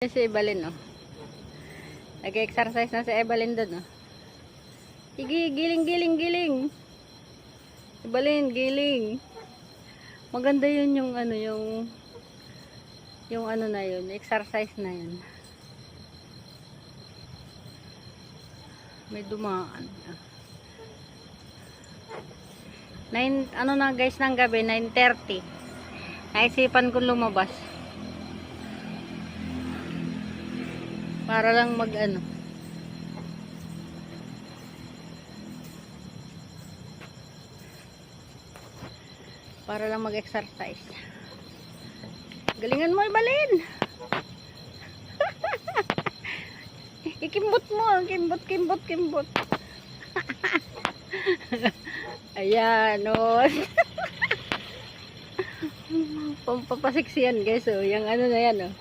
Si Ebalyn, oh. Nag-exercise na si Ebalyn doon, oh. Sige, giling, giling, giling. Ebalyn, giling. Maganda yun yung ano, yung ano na yun, exercise na yun. May dumaan. 9, ano na guys ng gabi, 9:30. Naisipan ko lumabas. Para lang mag ano. Para lang mag-exercise. Galingan mo, Ebalyn. Ikimbot mo, kimbot, kimbot, kimbot. Ayan, oh. Pampapasiksiyan guys, oh. Yung ano na yan, oh.